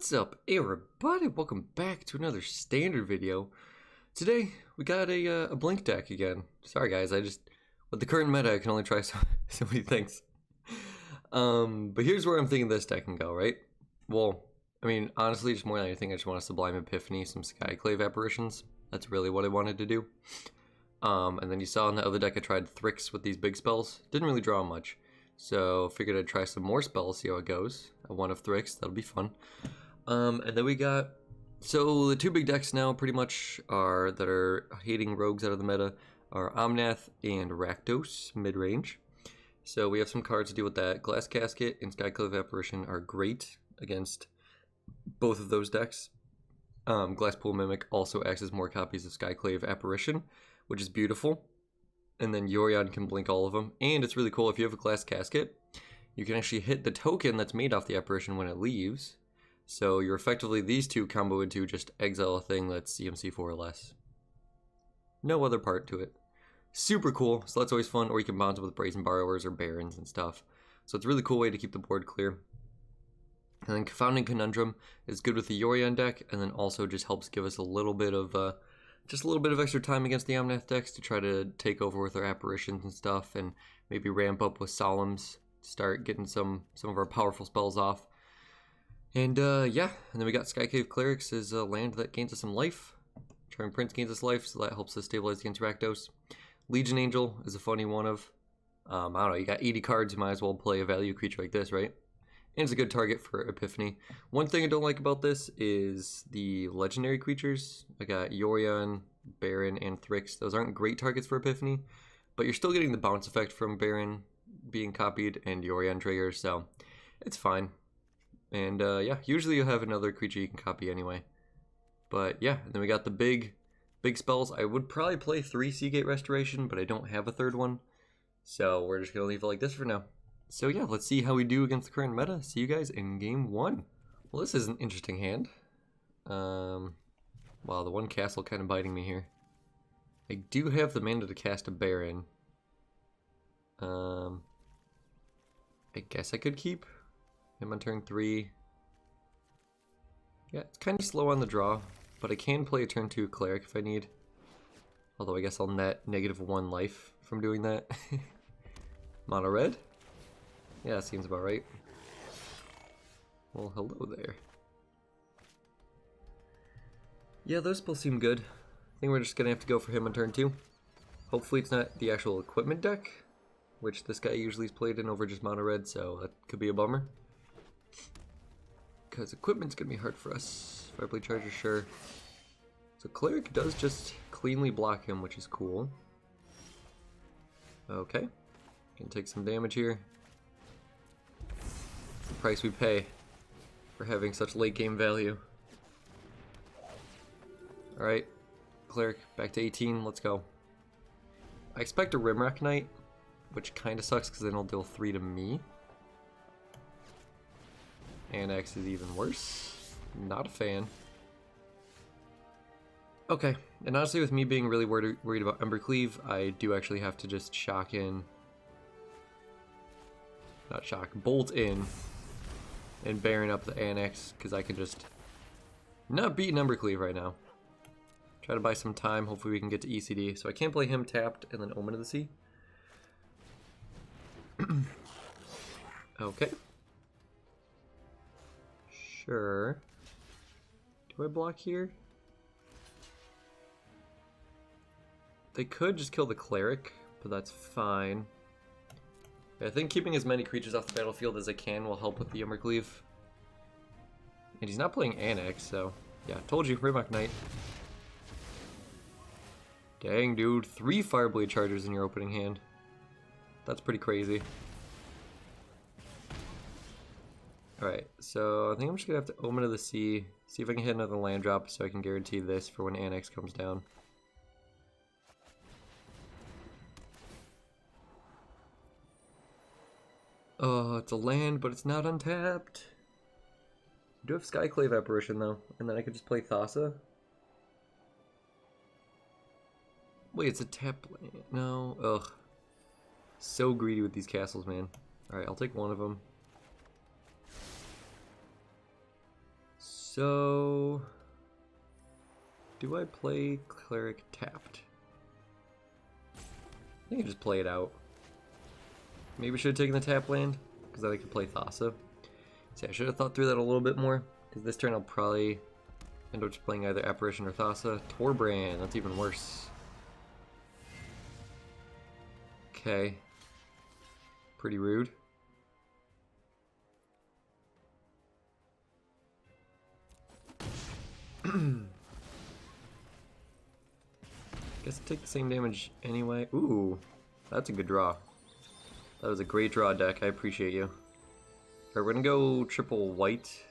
What's up, everybody? Welcome back to another standard video. Today we got a blink deck again. Sorry guys, with the current meta I can only try so many things. But here's where I'm thinking this deck can go, right? Well, I mean, honestly, just more than anything, I just want to Sublime Epiphany, some Skyclave Apparitions. That's really what I wanted to do. And then you saw in the other deck I tried Thrix with these big spells. Didn't really draw much. So figured I'd try some more spells, see how it goes. One of Thrix, that'll be fun. And then we got, so the two big decks now pretty much that are hating rogues out of the meta are Omnath and Rakdos Midrange. So we have some cards to deal with that. Glass Casket and Skyclave Apparition are great against both of those decks. Glasspool Mimic also acts as more copies of Skyclave Apparition, which is beautiful. And then Yorion can blink all of them. And it's really cool, if you have a Glass Casket, you can actually hit the token that's made off the apparition when it leaves. So you're effectively, these two combo into just exile a thing that's CMC 4 or less. No other part to it. Super cool, so that's always fun. Or you can bounce it with Brazen Borrowers or Barrins and stuff. So it's a really cool way to keep the board clear. And then Confounding Conundrum is good with the Yorion deck, and then also just helps give us a little bit of extra time against the Omnath decks to try to take over with our apparitions and stuff, and maybe ramp up with Solemns, start getting some of our powerful spells off. And yeah, and then we got Skyclave Clerics is a land that gains us some life. Charming Prince gains us life, so that helps us stabilize against Rakdos. Legion Angel is a funny one of, I don't know, you got 80 cards, you might as well play a value creature like this, right? And it's a good target for Epiphany. One thing I don't like about this is the legendary creatures. I got Yorion, Barrin, and Thrix. Those aren't great targets for Epiphany, but you're still getting the bounce effect from Barrin being copied and Yorion triggers, so it's fine. And yeah, usually you'll have another creature you can copy anyway. But yeah, and then we got the big spells. I would probably play 3 Seagate Restoration, but I don't have a third one. So we're just going to leave it like this for now. So yeah, let's see how we do against the current meta. See you guys in game 1. Well, this is an interesting hand. Wow, the one castle kind of biting me here. I do have the mana to cast a Barrin. I guess I could keep him on turn 3. Yeah, it's kind of slow on the draw, but I can play a turn 2 Cleric if I need. Although I guess I'll net -1 life from doing that. Mono red? Yeah, that seems about right. Well, hello there. Yeah, those spells seem good. I think we're just gonna have to go for him on turn 2. Hopefully it's not the actual equipment deck, which this guy usually is played in over just mono red, so that could be a bummer. Because equipment's gonna be hard for us. If I play Charger, sure. So Cleric does just cleanly block him, which is cool. Okay. Can take some damage here. It's the price we pay for having such late game value. Alright. Cleric, back to 18, let's go. I expect a Rimrock Knight, which kind of sucks because then it'll deal 3 to me. Annex is even worse. Not a fan. Okay, and honestly with me being really worried about Embercleave, I do actually have to just shock in. Not shock, bolt in. And Barrin up the Annex, because I can just not beat Embercleave right now. Try to buy some time, hopefully we can get to ECD. So I can't play him tapped and then Omen of the Sea. Okay. Sure. Do I block here? They could just kill the Cleric, but that's fine. I think keeping as many creatures off the battlefield as I can will help with the Embercleave. And he's not playing Annex, so yeah, told you, Rimrock Knight. Dang, dude, 3 Fireblade Chargers in your opening hand. That's pretty crazy. Alright, so I think I'm just gonna have to Omen of the Sea, see if I can hit another land drop so I can guarantee this for when Annex comes down. Oh, it's a land, but it's not untapped. I do have Skyclave Apparition though, and then I could just play Thassa. Wait, it's a tap land. No, ugh. So greedy with these castles, man. Alright, I'll take one of them. So, do I play Cleric tapped? I think I just play it out. Maybe I should have taken the tap land, because then I could play Thassa. See, I should have thought through that a little bit more, because this turn I'll probably end up just playing either Apparition or Thassa. Torbrand, that's even worse. Okay. Pretty rude. Guess I take the same damage anyway. Ooh, that's a good draw. That was a great draw, deck. I appreciate you. Alright, we're gonna go triple white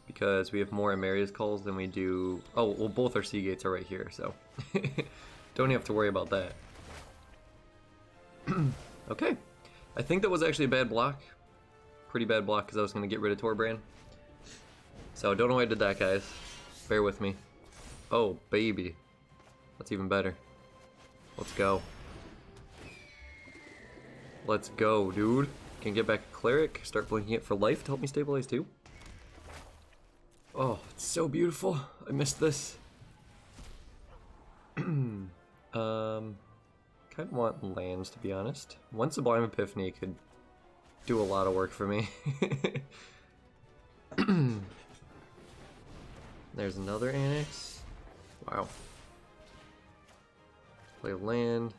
because we have more Amaria's calls than we do. Oh, well, both our sea gates are right here, so don't have to worry about that. Okay, I think that was actually a bad block. Pretty bad block because I was gonna get rid of Torbrand. So don't know why I did that, guys. Bear with me. Oh, baby. That's even better. Let's go. Let's go, dude. Can get back a cleric. Start blinking it for life to help me stabilize too. Oh, it's so beautiful. I missed this. Kind of want lands, to be honest. One Sublime Epiphany could do a lot of work for me. There's another annex. Wow. Play land.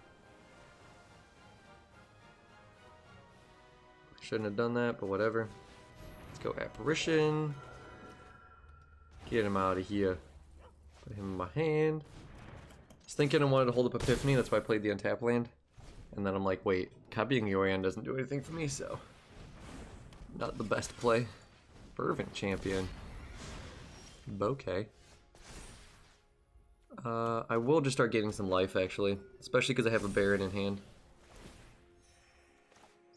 Shouldn't have done that, but whatever. Let's go Apparition. Get him out of here. Put him in my hand. I was thinking I wanted to hold up Epiphany, that's why I played the untap land. And then I'm like, wait, copying Yorion doesn't do anything for me, so not the best play. Fervent Champion. Bouquet. I will just start getting some life, actually. Especially because I have a barrin in hand.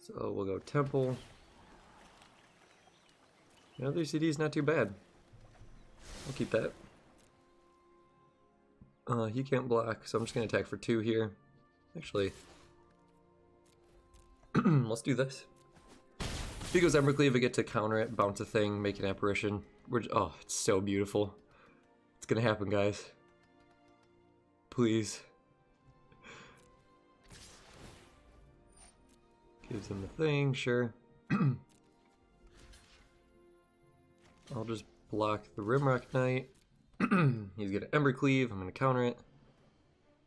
So we'll go Temple. Another CD is not too bad. I'll keep that. He can't block, so I'm just going to attack for 2 here. Actually, let's do this. If he goes Embercleave, I get to counter it, bounce a thing, make an Apparition. Oh, it's so beautiful. It's going to happen, guys. Please. Gives him the thing, sure. I'll just block the Rimrock Knight. He's gonna Embercleave, I'm gonna counter it.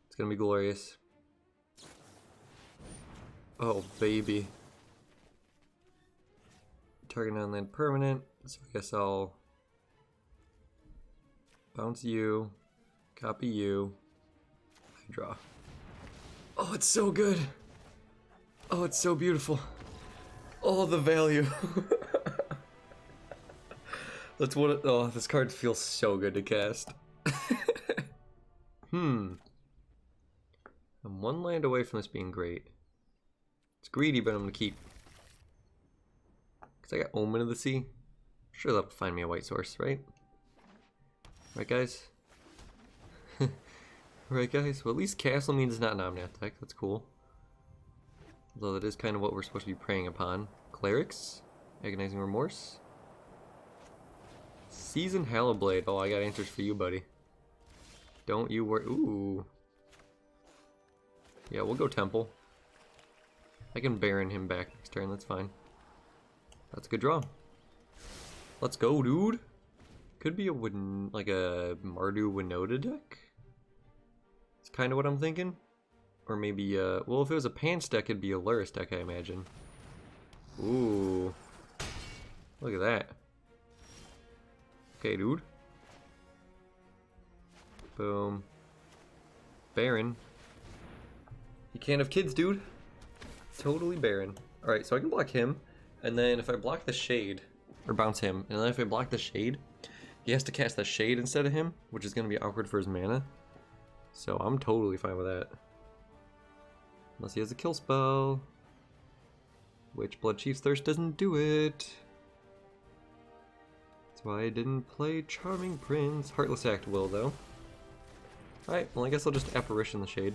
It's gonna be glorious. Oh, baby. Target non-land permanent, so I guess I'll bounce you, copy you, I draw. Oh, it's so good! Oh, it's so beautiful. Oh, the value. That's what it, oh, this card feels so good to cast. I'm 1 land away from this being great. It's greedy, but I'm gonna keep. Cause I got Omen of the Sea. Sure, that'll find me a white source, right? Right, guys? Right, guys? Well, at least Castle means it's not an Omnath deck. That's cool. Although that is kind of what we're supposed to be preying upon. Clerics? Agonizing Remorse? Seasoned Hallowblade. Oh, I got answers for you, buddy. Don't you worry. Ooh. Yeah, we'll go Temple. I can barrin him back next turn, that's fine. That's a good draw. Let's go, dude. Could be a wooden, like a Mardu Winota deck. It's kind of what I'm thinking. Or maybe, well, if it was a Pants deck, it'd be a Luris deck, I imagine. Ooh. Look at that. Okay, dude. Boom. Barrin. You can't have kids, dude. Totally barrin. Alright, so I can block him. And then if I block the Shade, or bounce him, and then if I block the Shade, he has to cast the Shade instead of him, which is going to be awkward for his mana. So I'm totally fine with that. Unless he has a kill spell. Which Blood Chief's Thirst doesn't do it. That's why I didn't play Charming Prince. Heartless Act will, though. Alright, well I guess I'll just Apparition the Shade.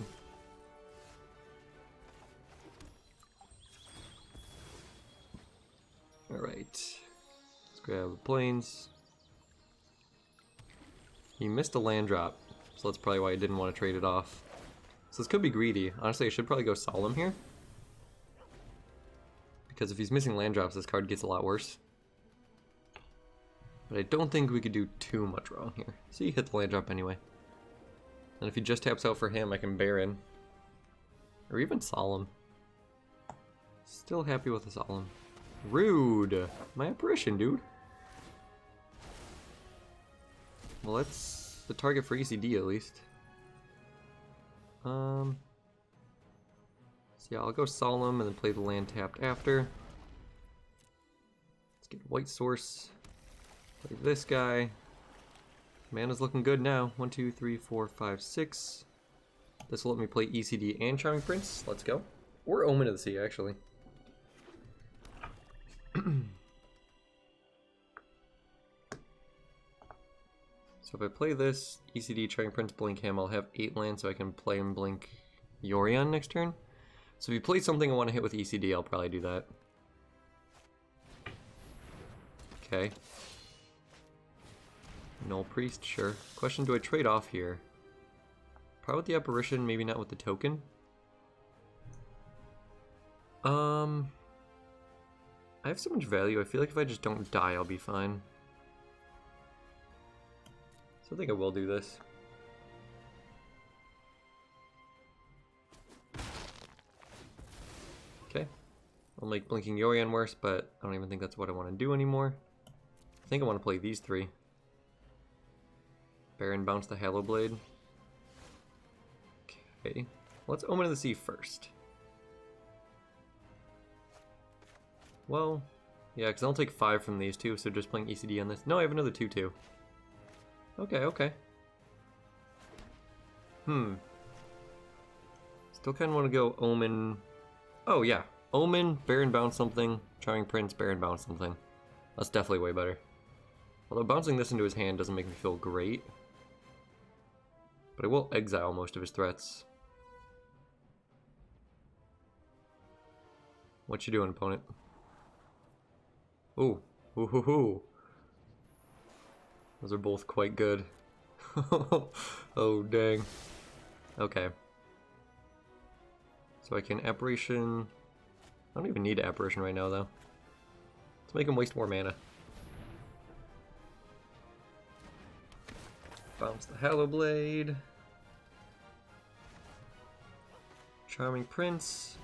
Alright. Let's grab the planes. He missed a land drop, so that's probably why he didn't want to trade it off. So this could be greedy. Honestly, I should probably go solemn here. Because if he's missing land drops, this card gets a lot worse. But I don't think we could do too much wrong here. So you hit the land drop anyway. And if he just taps out for him, I can barrin. Or even solemn. Still happy with the solemn. Rude! My apparition, dude. Well, that's the target for ECD at least. So yeah, I'll go solemn and then play the land tapped after. Let's get white source. Play this guy. Mana's looking good now. 1, 2, 3, 4, 5, 6. This will let me play ECD and Charming Prince. Let's go. Or Omen of the Sea, actually. So if I play this, ECD, Charming Prince, blink him, I'll have 8 lands so I can play and blink Yorion next turn. So if you play something I want to hit with ECD, I'll probably do that. Okay. Null Priest, sure. Question, do I trade off here? Probably with the Apparition, maybe not with the token. I have so much value, I feel like if I just don't die, I'll be fine. So I think I will do this. Okay. I'll make Blinking Yorion worse, but I don't even think that's what I want to do anymore. I think I want to play these 3. Barrin, bounce the Hallow Blade. Okay. Let's Omen of the Sea first. Well, yeah, because I'll take 5 from these 2, so just playing ECD on this. No, I have another 2/2. Okay, okay. Still kind of want to go Omen. Oh, yeah. Omen, Barrin, bounce something. Charming Prince, Barrin, bounce something. That's definitely way better. Although bouncing this into his hand doesn't make me feel great. But I will exile most of his threats. What you doing, opponent? Ooh. Ooh hoo hoo. Those are both quite good. Oh, dang. Okay. So I can Apparition. I don't even need Apparition right now, though. Let's make him waste more mana. Bounce the Hallow Blade. Charming Prince.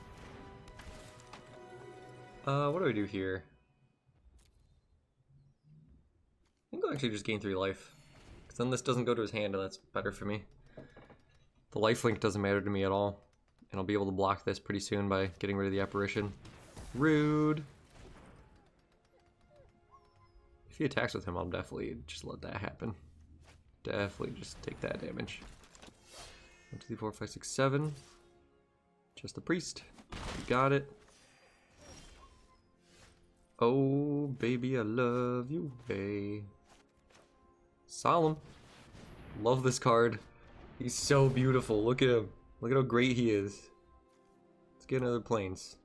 What do I do here? I think I'll actually just gain 3 life. Because then this doesn't go to his hand, and that's better for me. The lifelink doesn't matter to me at all. And I'll be able to block this pretty soon by getting rid of the Apparition. Rude! If he attacks with him, I'll definitely just let that happen. Definitely just take that damage. 1, 2, 3, 4, 5, 6, 7. Just the priest. You got it. Oh, baby, I love you, babe. Solemn. Love this card. He's so beautiful. Look at him. Look at how great he is. Let's get another planes.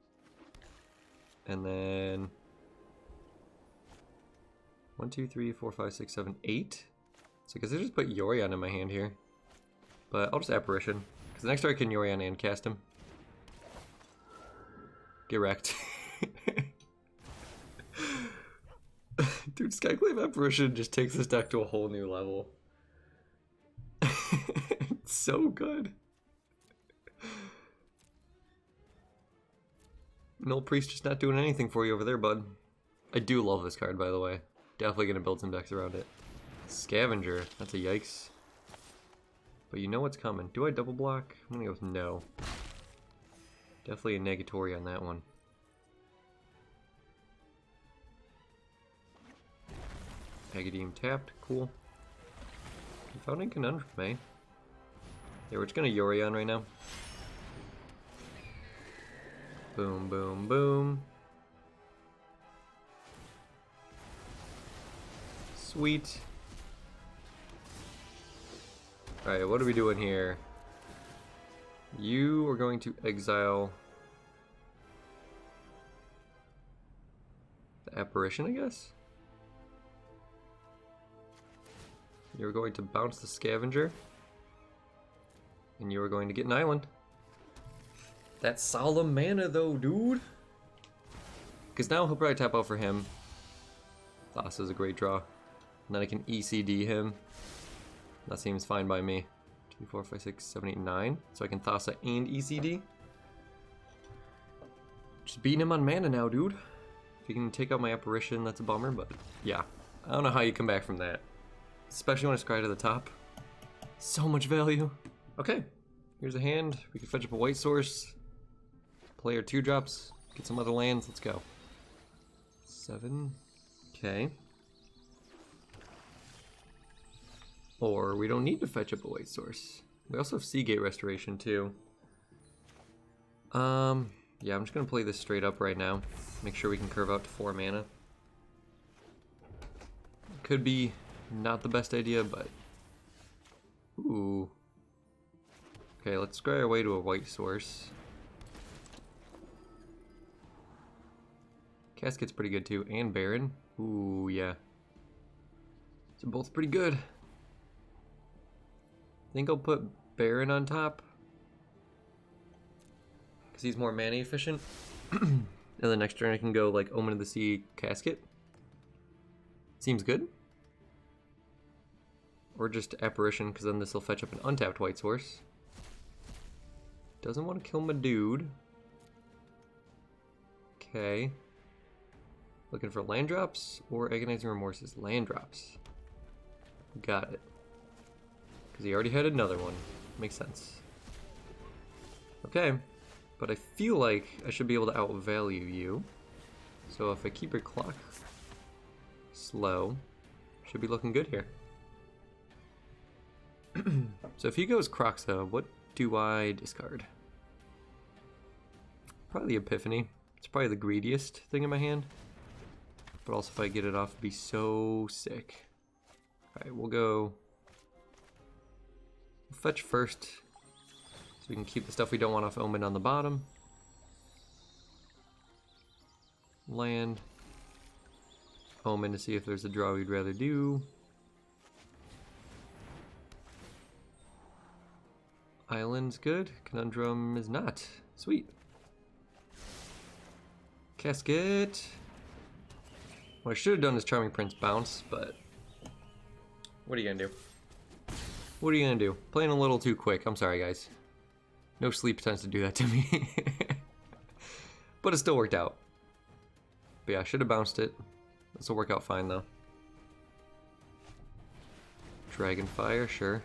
And then 1, 2, 3, 4, 5, 6, 7, 8. So I guess I just put Yorion in my hand here. But I'll just Apparition. Because the next turn I can Yorion and cast him. Get wrecked. Dude, Skyclave Apparition just takes this deck to a whole new level. It's so good. Null Priest just not doing anything for you over there, bud. I do love this card, by the way. Definitely gonna build some decks around it. Scavenger, that's a yikes. But you know what's coming. Do I double block? I'm gonna go with no. Definitely a negatory on that one. Pagadim tapped, cool. Confounding Conundrum, eh? Yeah, we're just gonna Yorion right now. Boom, boom, boom. Sweet. Alright, what are we doing here? You are going to exile the Apparition, I guess? You're going to bounce the Scavenger. And you're going to get an island. That's solemn mana though, dude. Because now he'll probably tap out for him. Thassa is a great draw. And then I can ECD him. That seems fine by me. 2, 4, 5, 6, 7, 8, 9. So I can Thassa and ECD. Just beating him on mana now, dude. If you can take out my Apparition, that's a bummer, but yeah. I don't know how you come back from that. Especially when I scry to the top. So much value. Okay, here's a hand. We can fetch up a white source. Play our 2-drops. Get some other lands. Let's go. 7. Okay. Or we don't need to fetch up a white source. We also have Seagate Restoration too. Yeah, I'm just gonna play this straight up right now. Make sure we can curve out to 4 mana. Could be not the best idea, but ooh. Okay, let's scry our way to a white source. Casket's pretty good too, and Barrin. Ooh, yeah. So both pretty good. I think I'll put Barrin on top. Because he's more mana efficient. And the next turn I can go like Omen of the Sea, Casket. Seems good. Or just Apparition, because then this will fetch up an untapped white source. Doesn't want to kill my dude. Okay. Looking for land drops or Agonizing Remorses? Land drops. Got it. Because he already had another one. Makes sense. Okay. But I feel like I should be able to outvalue you. So if I keep your clock slow, should be looking good here. So if he goes Croxa, what do I discard? Probably the Epiphany. It's probably the greediest thing in my hand. But also if I get it off, it'd be so sick. Alright, we'll go fetch first. So we can keep the stuff we don't want off Omen on the bottom. Land. Omen to see if there's a draw we'd rather do. Island's good. Conundrum is not. Sweet. Casket. What I should have done is Charming Prince bounce, but what are you gonna do? What are you gonna do? Playing a little too quick. I'm sorry, guys. No sleep tends to do that to me. But it still worked out. But yeah, I should have bounced it. This will work out fine though. Dragonfire, sure.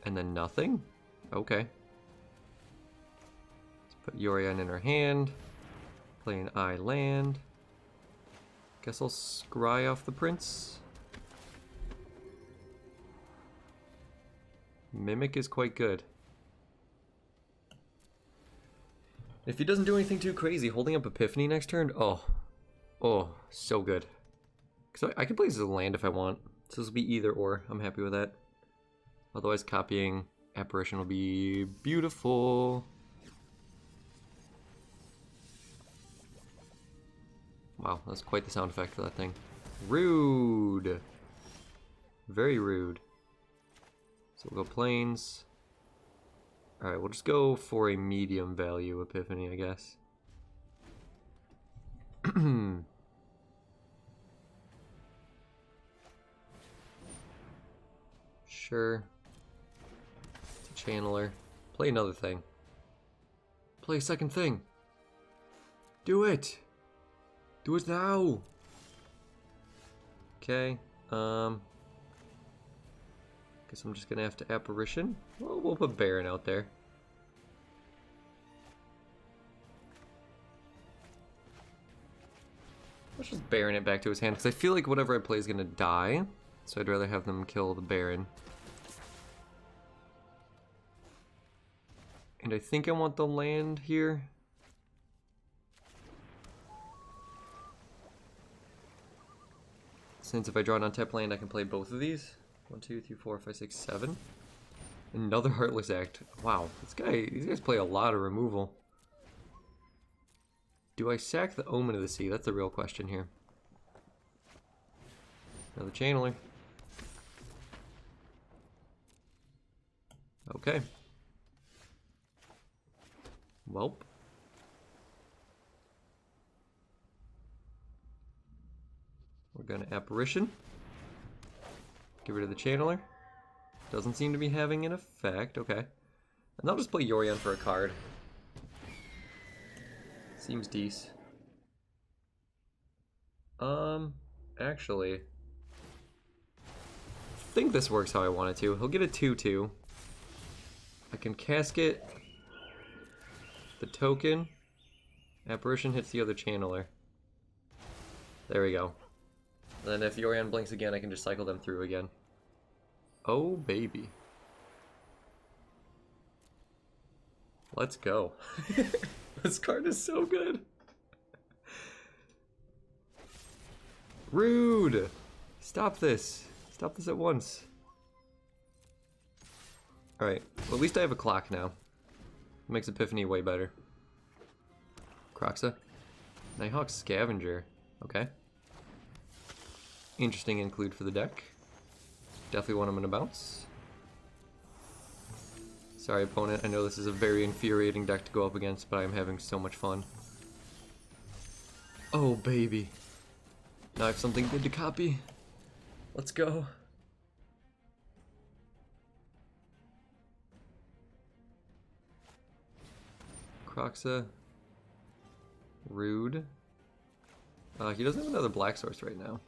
And then nothing? Okay. Let's put Yorion in her hand. Play an I land. Guess I'll scry off the prince. Mimic is quite good. If he doesn't do anything too crazy, holding up Epiphany next turn, oh, so good. Because I can play this as a land if I want. So this will be either or. I'm happy with that. Otherwise, copying Apparition will be beautiful. Wow, that's quite the sound effect for that thing. Rude. Very rude. So we'll go plains. Alright, we'll just go for a medium value Epiphany, I guess. Sure. It's a channeler. Play another thing. Play a second thing. Do it! Do it now! Okay, guess I'm just gonna have to Apparition. Well, we'll put Barrin out there. Let's just Barrin it back to his hand, because I feel like whatever I play is gonna die. So I'd rather have them kill the Barrin. And I think I want the land here. Since if I draw an untapped land, I can play both of these. 1, 2, 3, 4, 5, 6, 7. Another Heartless Act. Wow, these guys play a lot of removal. Do I sack the Omen of the Sea? That's the real question here. Another Channeler. Okay. Welp. We're gonna Apparition. Get rid of the Channeler. Doesn't seem to be having an effect. Okay. And I'll just play Yorion for a card. Seems decent. Actually, I think this works how I want it to. He'll get a 2/2. I can casket the token. Apparition hits the other Channeler. There we go. And then if Yorion blinks again, I can just cycle them through again. Oh, baby. Let's go. This card is so good. Rude! Stop this. Stop this at once. Alright, well, at least I have a clock now. Makes Epiphany way better. Kroxa. Nighthawk Scavenger. Okay. Interesting include for the deck. Definitely want him in a bounce. Sorry, opponent. I know this is a very infuriating deck to go up against, but I'm having so much fun. Oh, baby. Now I have something good to copy. Let's go. Kroxa. Rude. He doesn't have another black source right now.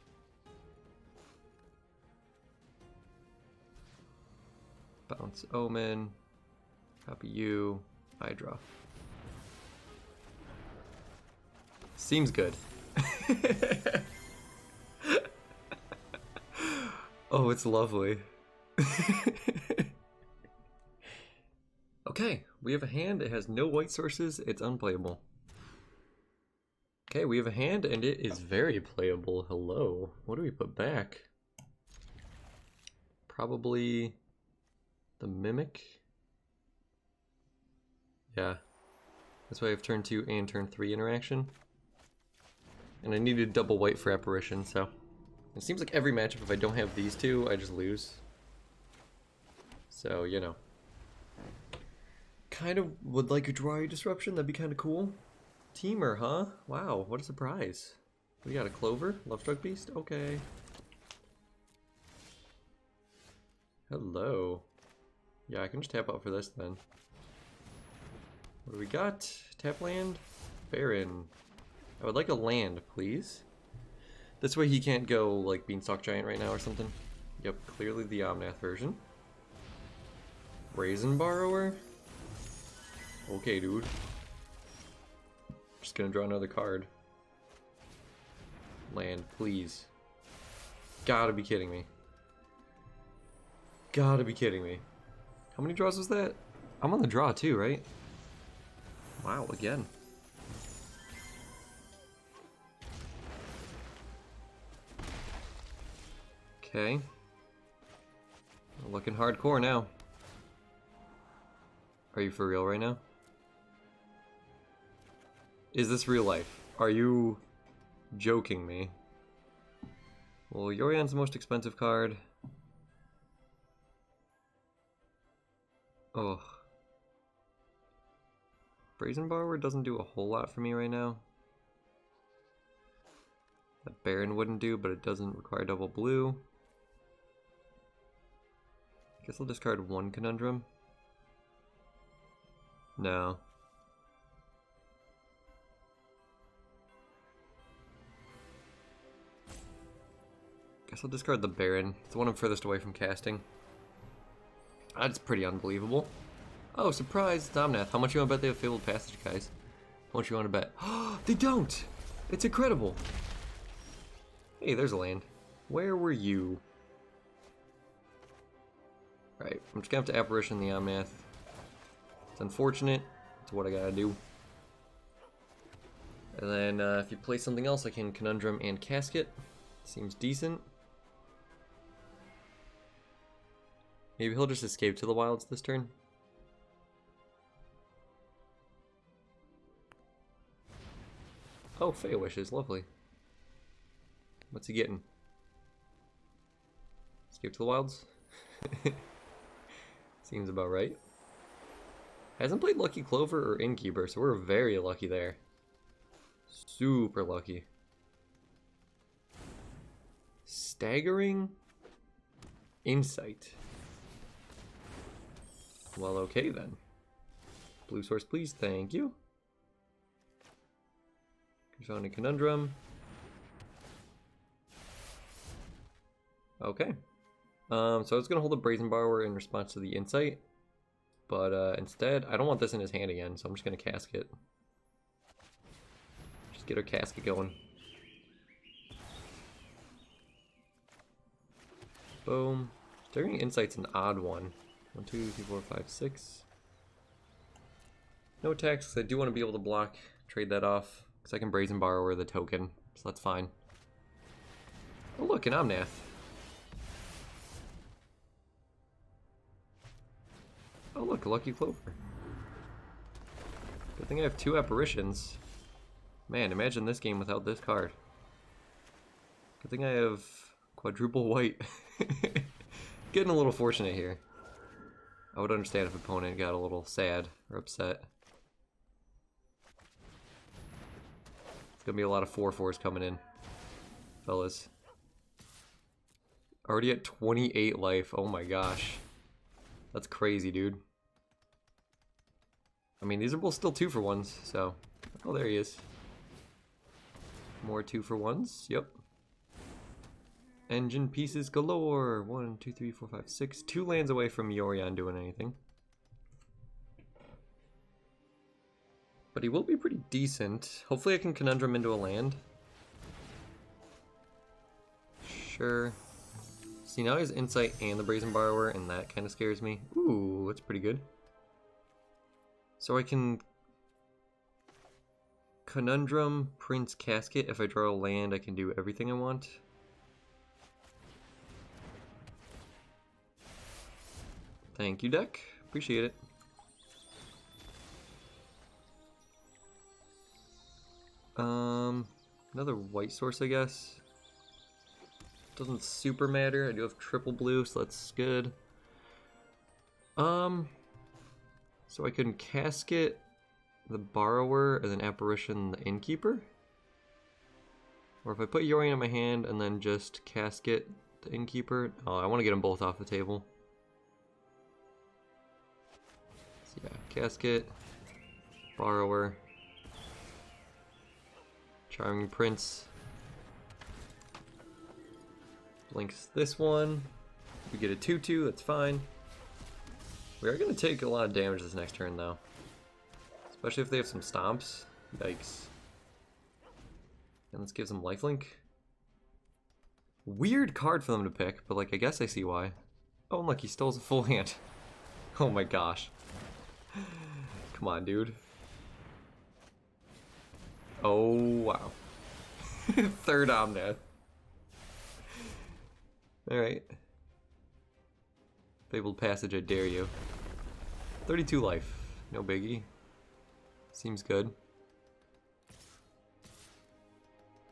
Bounce Omen. Copy you. Hydra. Seems good. Oh, it's lovely. Okay, we have a hand. It has no white sources. It's unplayable. Okay, we have a hand and it is very playable. Hello. What do we put back? Probably the Mimic. Yeah. That's why I have turn 2 and turn 3 interaction. And I needed double white for Apparition, so it seems like every matchup, if I don't have these two, I just lose. So, you know. Kind of would like a Dry Disruption, that'd be kind of cool. Teamer, huh? Wow, what a surprise. We got a Clover, Lovestruck Beast? Okay. Hello. Yeah, I can just tap out for this then. What do we got? Tap land? Barrin. I would like a land, please. This way he can't go like Beanstalk Giant right now or something. Yep, clearly the Omnath version. Brazen Borrower? Okay, dude. Just gonna draw another card. Land, please. Gotta be kidding me. Gotta be kidding me. How many draws was that? I'm on the draw too, right? Wow, again. Okay. We're looking hardcore now. Are you for real right now? Is this real life? Are you joking me? Well, Yorion's the most expensive card. Ugh. Brazen Borrower doesn't do a whole lot for me right now. That Barrin wouldn't do, but it doesn't require double blue. I guess I'll discard one Conundrum. No. Guess I'll discard the Barrin. It's the one I'm furthest away from casting. That's pretty unbelievable. Oh, surprise, it's Omnath. How much you want to bet they have Fabled Passage, guys? How much you want to bet? Oh, they don't! It's incredible! Hey, there's a land. Where were you? Right, I'm just gonna have to Apparition the Omnath. It's unfortunate. It's what I gotta do. And then if you play something else, I can Conundrum and Casket. Seems decent. Maybe he'll just escape to the wilds this turn. Oh, Fey Wishes, lovely. What's he getting? Escape to the wilds? Seems about right. Hasn't played Lucky Clover or Innkeeper, so we're very lucky there. Super lucky. Staggering Insight. Well, okay then. Blue source, please. Thank you. Confounding Conundrum. Okay. So I was going to hold a Brazen Borrower in response to the Insight. But instead, I don't want this in his hand again, so I'm just going to casket. Just get our casket going. Boom. Staggering Insight's an odd one. 1, 2, 3, 4, 5, 6. No attacks, because I do want to be able to block, trade that off, because I can Brazen Borrower the token, so that's fine. Oh look, an Omnath. Oh look, a Lucky Clover. Good thing I have 2 Apparitions. Man, imagine this game without this card. Good thing I have quadruple white. Getting a little fortunate here. I would understand if opponent got a little sad or upset. It's gonna be a lot of 4/4s coming in, fellas. Already at 28 life. Oh my gosh. That's crazy, dude. I mean, these are both still 2-for-1s, so... Oh, there he is. More 2-for-1s. Yep. Engine pieces galore. 1, 2, 3, 4, 5, 6. 2 lands away from Yorion doing anything. But he will be pretty decent. Hopefully I can Conundrum into a land. Sure. See, now he has Insight and the Brazen Borrower, and that kind of scares me. Ooh, that's pretty good. So I can Conundrum, Prince, Casket. If I draw a land, I can do everything I want. Thank you, deck. Appreciate it. Another white source, I guess. Doesn't super matter. I do have triple blue, so that's good. So I can Casket the Borrower and then Apparition the Innkeeper. Or if I put Yorion in my hand and then just Casket the Innkeeper. Oh, I want to get them both off the table. So yeah, Casket, Borrower, Charming Prince. Blinks this one. We get a 2/2, that's fine. We are going to take a lot of damage this next turn, though. Especially if they have some stomps. Yikes. And let's give them lifelink. Weird card for them to pick, but like, I guess I see why. Oh, and look, he still has a full hand. Oh my gosh. Come on, dude. Oh, wow. Third Omnath. Alright. Fabled Passage, I dare you. 32 life. No biggie. Seems good.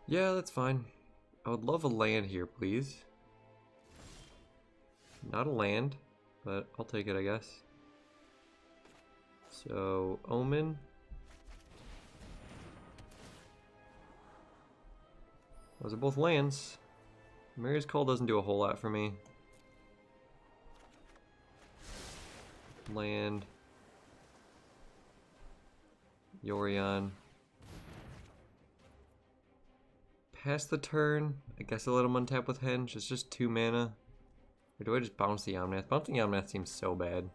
Yeah, that's fine. I would love a land here, please. Not a land, but I'll take it, I guess. So, Omen. Those are both lands. Mary's Call doesn't do a whole lot for me. Land. Yorion. Pass the turn. I guess I let him untap with Henge. It's just 2 mana. Or do I just bounce the Omnath? Bouncing the Omnath seems so bad.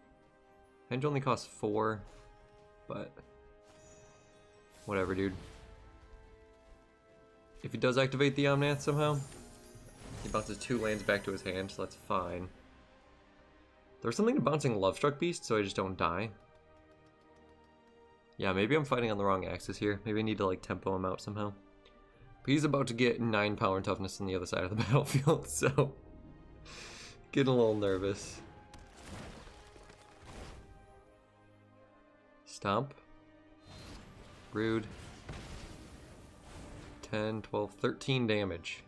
Henge only costs 4. But whatever, dude. If he does activate the Omnath somehow, he bounces 2 lands back to his hand, so that's fine. There's something to bouncing Lovestruck Beast, so I just don't die. Yeah, maybe I'm fighting on the wrong axis here. Maybe I need to like tempo him out somehow. But he's about to get 9 power and toughness on the other side of the battlefield, so getting a little nervous. Stomp. Rude. 10, 12, 13 damage.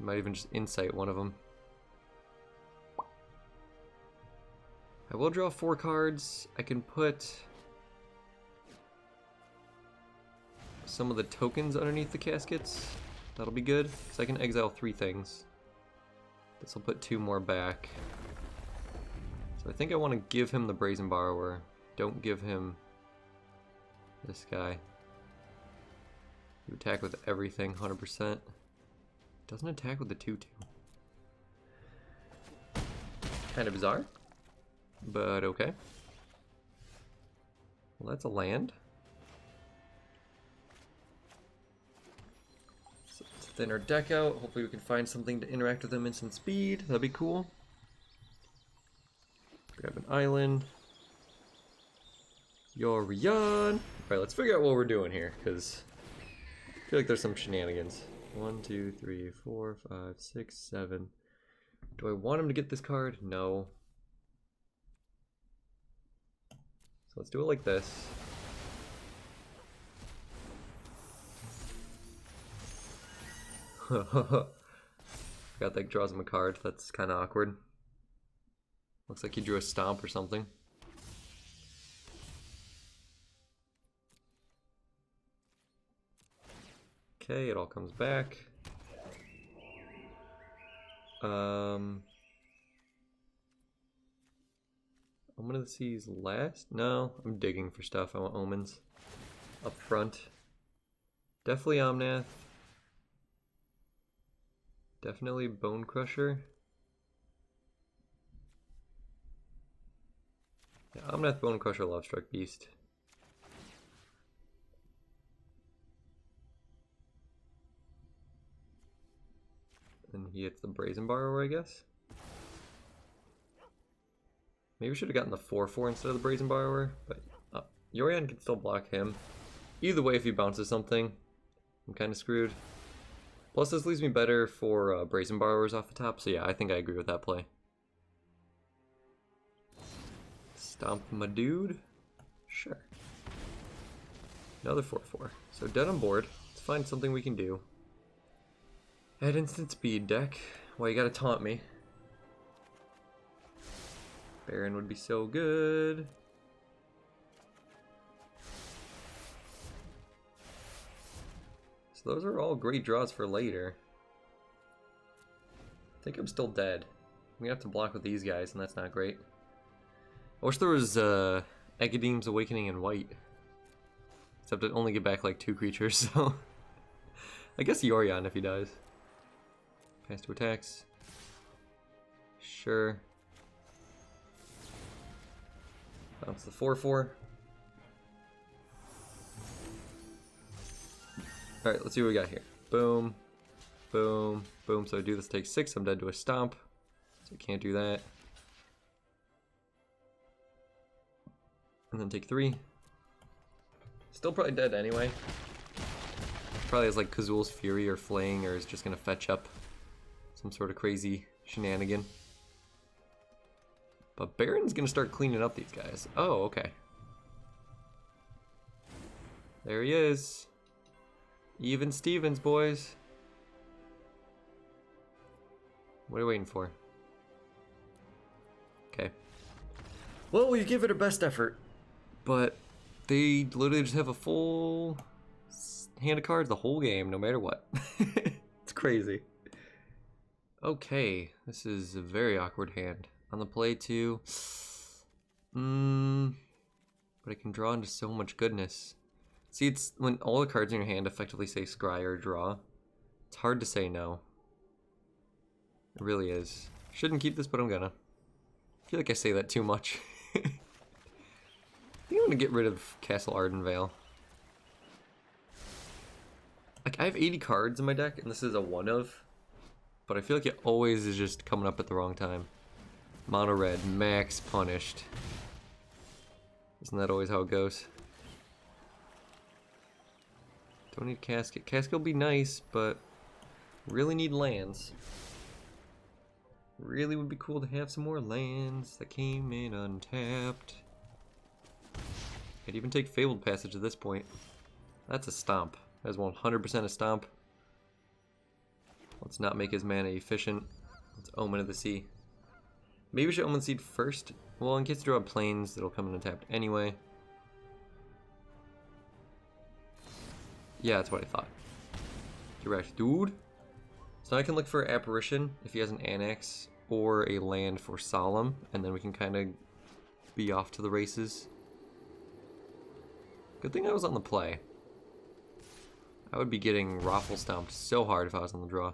Might even just Insight one of them. I will draw 4 cards. I can put some of the tokens underneath the caskets. That'll be good, because I can exile 3 things. This will put 2 more back. So I think I want to give him the Brazen Borrower. Don't give him this guy. You attack with everything, 100%. Doesn't attack with the 2/2. Kind of bizarre, but okay. Well, that's a land. So let's thin our deck out. Hopefully we can find something to interact with them instant speed. That'd be cool. Grab an island. Yorion. Alright, let's figure out what we're doing here, because I feel like there's some shenanigans. 1, 2, 3, 4, 5, 6, 7. Do I want him to get this card? No. So let's do it like this. Forgot that draws him a card. That's kind of awkward. Looks like he drew a stomp or something. Okay, it all comes back. I'm gonna see these last. No, I'm digging for stuff. I want omens up front. Definitely Omnath. Definitely Bone Crusher. Yeah, Omnath, Bone Crusher, Lovestruck Beast. And he hits the Brazen Borrower, I guess. Maybe we should have gotten the 4/4 instead of the Brazen Borrower, but Yorion can still block him. Either way, if he bounces something, I'm kind of screwed. Plus, this leaves me better for Brazen Borrowers off the top, so yeah, I think I agree with that play. Stomp my dude? Sure. Another 4/4. So dead on board. Let's find something we can do. At instant speed, deck. Well, you gotta taunt me. Barrin would be so good. So those are all great draws for later. I think I'm still dead. I'm gonna have to block with these guys, and that's not great. I wish there was Agadeem's Awakening in white. Except it only get back like 2 creatures, so I guess Yorion if he dies. Pass 2 attacks. Sure. Bounce the 4/4. Alright, let's see what we got here. Boom. Boom. Boom. So I do this, take 6. I'm dead to a stomp. So I can't do that. And then take 3. Still probably dead anyway. Probably has like Kazul's Fury or Flaying, or is just gonna fetch up some sort of crazy shenanigan. But Barrin's gonna start cleaning up these guys. Oh, okay. There he is. Even Stevens, boys. What are you waiting for? Okay. Well, we give it our best effort. But they literally just have a full hand of cards the whole game, no matter what. It's crazy. Okay, this is a very awkward hand. On the play too. But I can draw into so much goodness. See, it's when all the cards in your hand effectively say scry or draw. It's hard to say no. It really is. Shouldn't keep this, but I'm gonna. I feel like I say that too much. I think I'm gonna get rid of Castle Ardenvale. Like, I have 80 cards in my deck, and this is a one of. But I feel like it always is just coming up at the wrong time. Mono red, max punished. Isn't that always how it goes? Don't need Casket. Casket will be nice, but really need lands. Really would be cool to have some more lands that came in untapped. I'd even take Fabled Passage at this point. That's a stomp. That's 100% a stomp. Let's not make his mana efficient. Let's Omen of the Sea. Maybe we should Omen Seed first. Well, in case you draw planes, it'll come in untapped anyway. Yeah, that's what I thought. Direct, dude. So I can look for Apparition if he has an Annex or a land for Solemn, and then we can kind of be off to the races. Good thing I was on the play. I would be getting Raffle Stomped so hard if I was on the draw.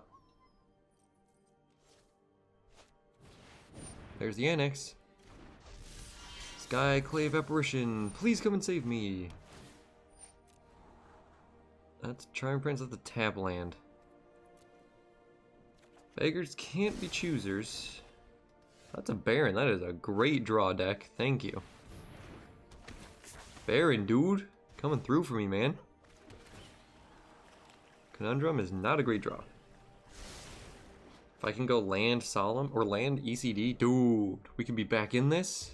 There's the Annex. Skyclave Apparition, please come and save me. That's Charming Prince of the tap land. Beggars can't be choosers. That's a Barrin. That is a great draw deck. Thank you. Barrin, dude. Coming through for me, man. Conundrum is not a great draw. If I can go land Solemn or land ECD, dude, we could be back in this.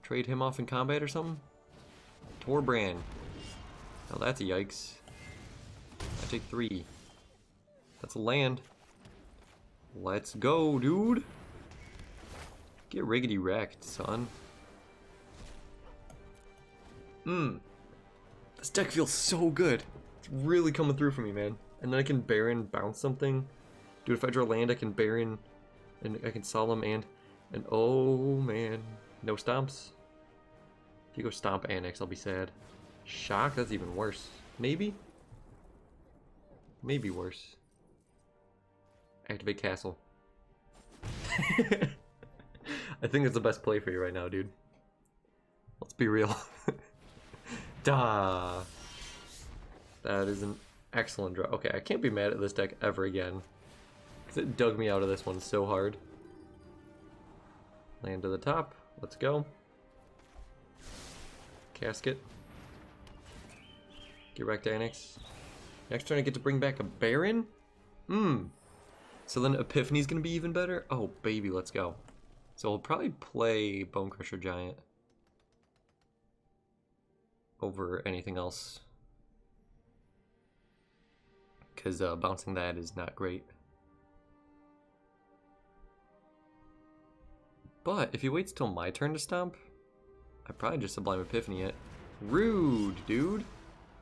Trade him off in combat or something. Torbrand. Now that's a yikes. I take 3. That's a land. Let's go, dude. Get riggedy wrecked, son. This deck feels so good. It's really coming through for me, man. And then I can Barrin bounce something. Dude, if I draw land, I can Barrin, and I can Solemn and oh man, no stomps. If you go stomp Annex, I'll be sad. Shock, that's even worse. Maybe? Maybe worse. Activate Castle. I think it's the best play for you right now, dude. Let's be real. Duh. That is an excellent draw. Okay, I can't be mad at this deck ever again. Because it dug me out of this one so hard. Land to the top. Let's go. Casket. Get wrecked, Annex. Next turn I get to bring back a Barrin? So then Epiphany's gonna be even better? Oh, baby, let's go. So we'll probably play Bone Crusher Giant over anything else. Because bouncing that is not great. But if he waits till my turn to stomp, I'd probably just Sublime Epiphany it. Rude, dude.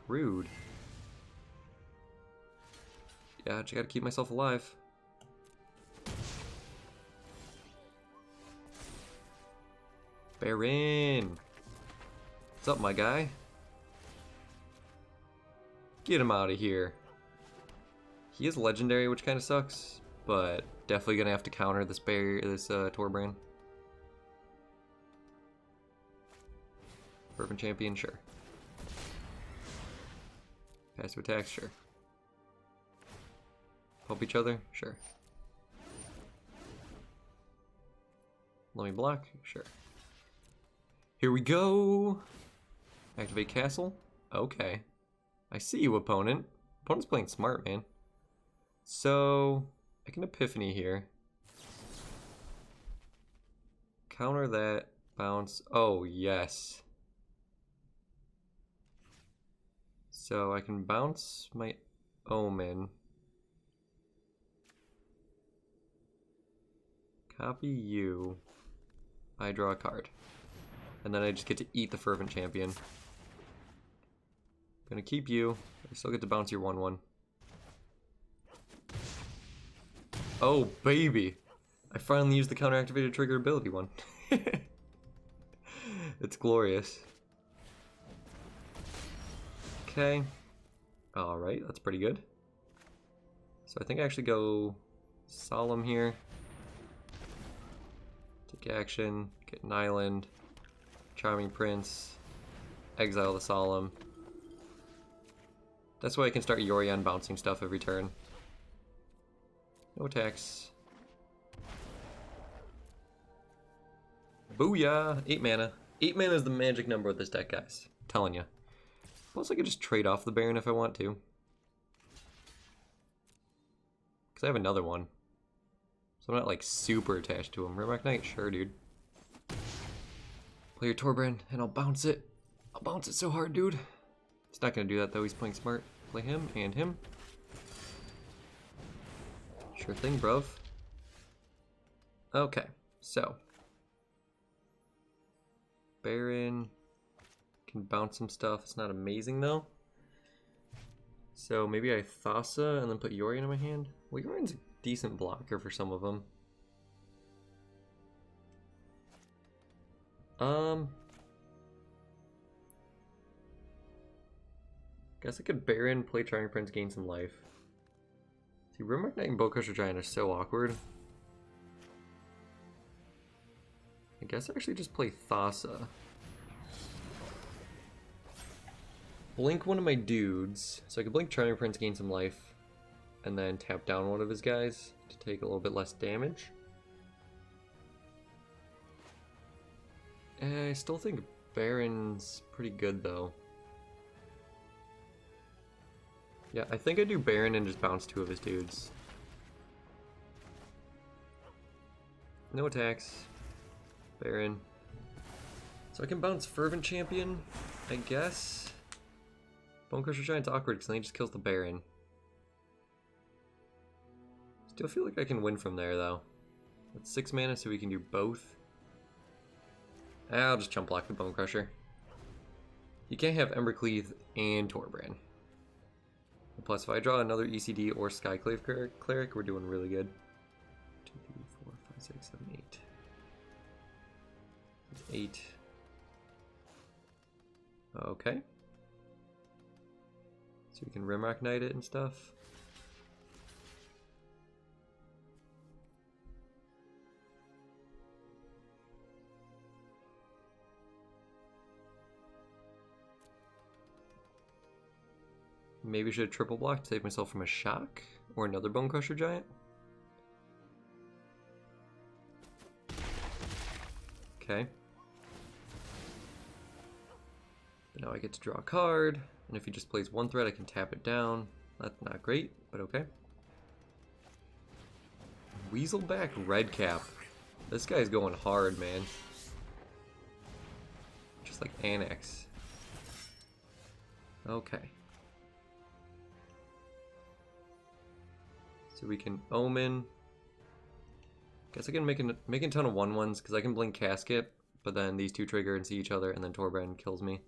Rude. Yeah, I just gotta keep myself alive. Barrin. What's up, my guy? Get him out of here. He is legendary, which kind of sucks, but definitely gonna have to counter this Torbrand. Fervent Champion, sure. Passive attacks, sure. Help each other, sure. Let me block, sure. Here we go! Activate Castle. Okay. I see you, opponent. Opponent's playing smart, man. So, I can Epiphany here. Counter that. Bounce. Oh, yes. So, I can bounce my Omen. Copy you. I draw a card. And then I just get to eat the Fervent Champion. Gonna keep you. I still get to bounce your 1/1. Oh, baby! I finally used the counter-activated trigger ability one. It's glorious. Okay. Alright, that's pretty good. So I think I actually go Solemn here. Take action, get an island, Charming Prince, exile the Solemn. That's why I can start Yorion bouncing stuff every turn. No attacks. Booyah! 8 mana. 8 mana is the magic number with this deck, guys. I'm telling you. Plus I could just trade off the Barrin if I want to. Because I have another one. So I'm not like super attached to him. Rimrock Knight? Sure, dude. Play your Torbrand and I'll bounce it. I'll bounce it so hard, dude. He's not going to do that though. He's playing smart. Play him and him. Sure thing, bruv. Okay, so. barrin. Can bounce some stuff. It's not amazing though. So maybe I thassa and then put yorion in my hand. Well, yorion's a decent blocker for some of them. Guess I could barrin, play Charming Prince, gain some life. See, Rimrock Knight and Bowcrusher Giant are so awkward. I guess I actually just play thassa. Blink one of my dudes, so I could blink Charming Prince, gain some life, and then tap down one of his guys to take a little bit less damage. I still think barrin's pretty good though. Yeah, I think I do barrin and just bounce two of his dudes. No attacks. Barrin. So I can bounce Fervent Champion, I guess. Bonecrusher Giant's awkward because then he just kills the barrin. Still feel like I can win from there though. With 6 mana so we can do both. I'll just chump block the Bonecrusher. You can't have Embercleave and Torbrand. Plus, if I draw another ECD or Skyclave Cleric, we're doing really good. 2, 3, 4, 5, 6, 7, 8. That's 8. Okay. So we can Rimrock Knight it and stuff. Maybe I should have triple blocked to save myself from a shock or another Bonecrusher Giant. Okay. But now I get to draw a card, and if he just plays one threat, I can tap it down. That's not great, but okay. Weaselback Redcap. This guy's going hard, man. Just like Annex. Okay. So we can Omen. Guess I can make a ton of 1/1s because I can blink Casket, but then these two trigger and see each other, and then Torbrand kills me.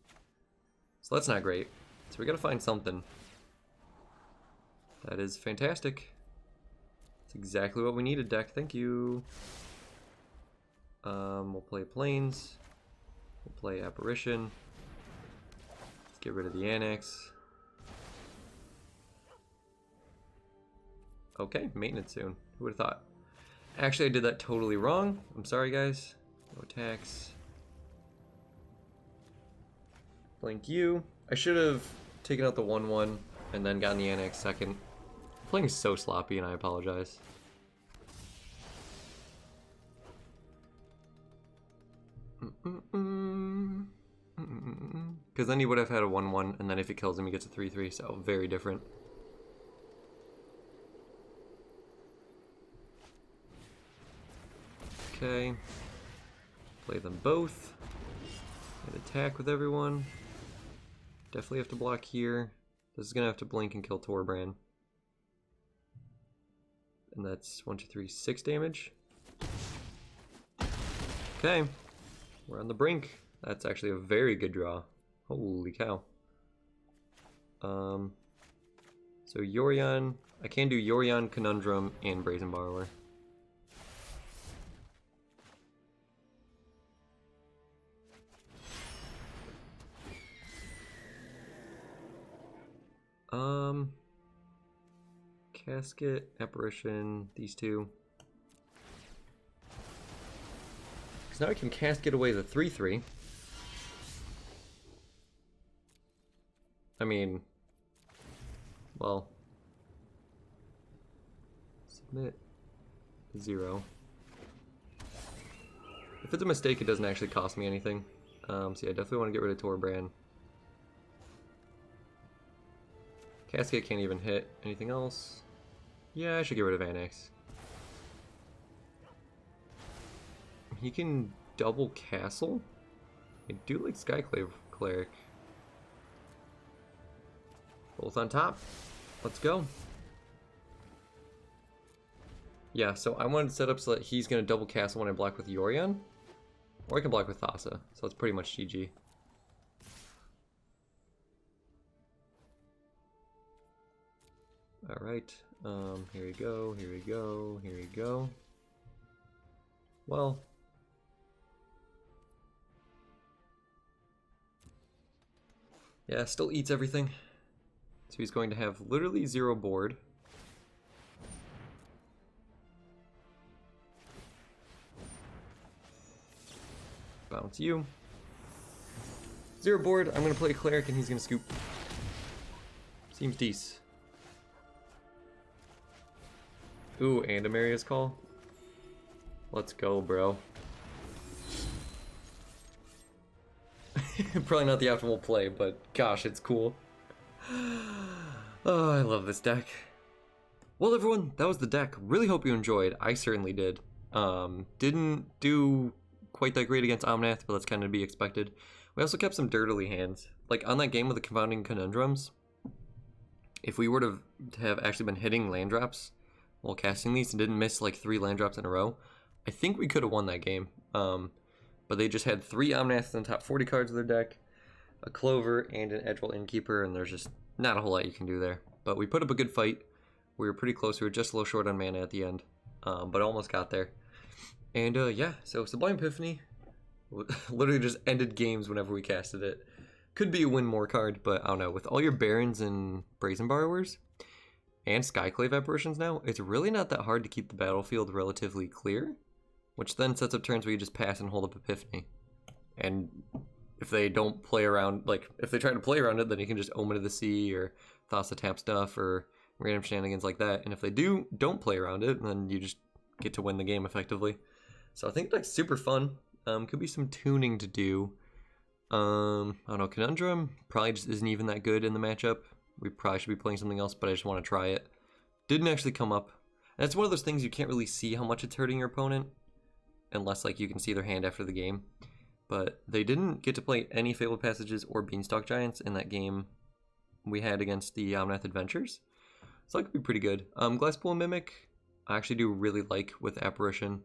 So that's not great. So we gotta find something. That is fantastic. That's exactly what we needed, deck. Thank you. We'll play Plains. We'll play Apparition. Let's get rid of the Annex. Okay, maintenance soon. Who would have thought? Actually, I did that totally wrong. I'm sorry, guys. No attacks. Blink you. I should have taken out the 1/1 and then gotten the Annex second. I'm playing so sloppy, and I apologize. Because then he would have had a 1/1, and then if he kills him, he gets a 3/3. So very different. Okay, play them both, and attack with everyone. Definitely have to block here. This is gonna have to blink and kill Torbrand. And that's 1, 2, 3, 6 damage. Okay, we're on the brink. That's actually a very good draw. Holy cow. So Yorion, I can do Yorion, Conundrum, and Brazen Borrower. Casket, Apparition, these two. Because now I can Casket away the 3/3. I mean, well, submit 0. If it's a mistake, it doesn't actually cost me anything. So yeah, I definitely want to get rid of Torbrand. Casket can't even hit. Anything else? Yeah, I should get rid of Annex. He can double castle? I do like Skyclave Cleric. Both on top. Let's go. Yeah, so I wanted to set up so that he's going to double castle when I block with Yorion. Or I can block with Thassa, so it's pretty much GG. Alright, here we go, here we go, here we go. Well, yeah, still eats everything. So he's going to have literally 0 board. Bounce you. 0 board, I'm gonna play a cleric and he's gonna scoop. Seems decent. Ooh, and a Maria's Call. Let's go, bro. Probably not the optimal play, but gosh, it's cool. Oh, I love this deck. Well, everyone, that was the deck. Really hope you enjoyed. I certainly did. Didn't do quite that great against Omnath, but that's kind of to be expected. We also kept some dirtily hands. Like, on that game with the Confounding Conundrums, if we were to have actually been hitting land drops while casting these and didn't miss like 3 land drops in a row, I think we could have won that game. But they just had 3 Omnaths in the top 40 cards of their deck, a Clover, and an Edgewell Innkeeper, and there's just not a whole lot you can do there. But we put up a good fight. We were pretty close. We were just a little short on mana at the end, but almost got there. And yeah, so Sublime Epiphany literally just ended games whenever we casted it. Could be a win more card, but I don't know. With all your Barrins and Brazen Borrowers and Skyclave Apparitions now, it's really not that hard to keep the battlefield relatively clear, which then sets up turns where you just pass and hold up Epiphany. And if they don't play around, like, if they try to play around it, then you can just Omen of the Sea or Thassa tap stuff or random shenanigans like that. And if they don't play around it, then you just get to win the game effectively. So I think that's super fun. Could be some tuning to do. I don't know, Conundrum probably just isn't even that good in the matchup. We probably should be playing something else, but I just want to try it. Didn't actually come up. And it's one of those things you can't really see how much it's hurting your opponent, unless like you can see their hand after the game. But they didn't get to play any Fabled Passages or Beanstalk Giants in that game we had against the Omnath Adventures. So that could be pretty good. Glasspool and Mimic, I actually do really like with Apparition.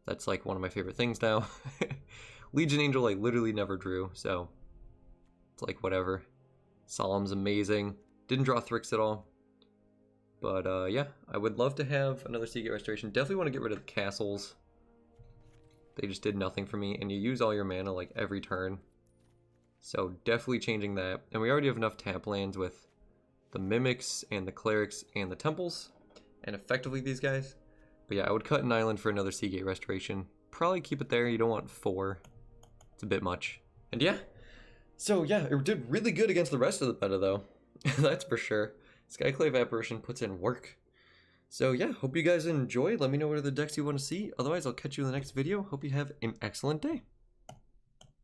That's like one of my favorite things now. Legion Angel I literally never drew, so it's like whatever. Solemn's amazing. Didn't draw Thrix at all. But yeah, I would love to have another Seagate Restoration. Definitely want to get rid of the castles. They just did nothing for me, and you use all your mana like every turn. So definitely changing that. And we already have enough tap lands with the Mimics and the Clerics and the Temples, and effectively these guys. But yeah, I would cut an island for another Seagate Restoration. Probably keep it there. You don't want 4. It's a bit much. And yeah, so yeah, it did really good against the rest of the meta though. That's for sure. Skyclave Apparition puts in work. So yeah, hope you guys enjoyed. Let me know what other decks you want to see. Otherwise, I'll catch you in the next video. Hope you have an excellent day.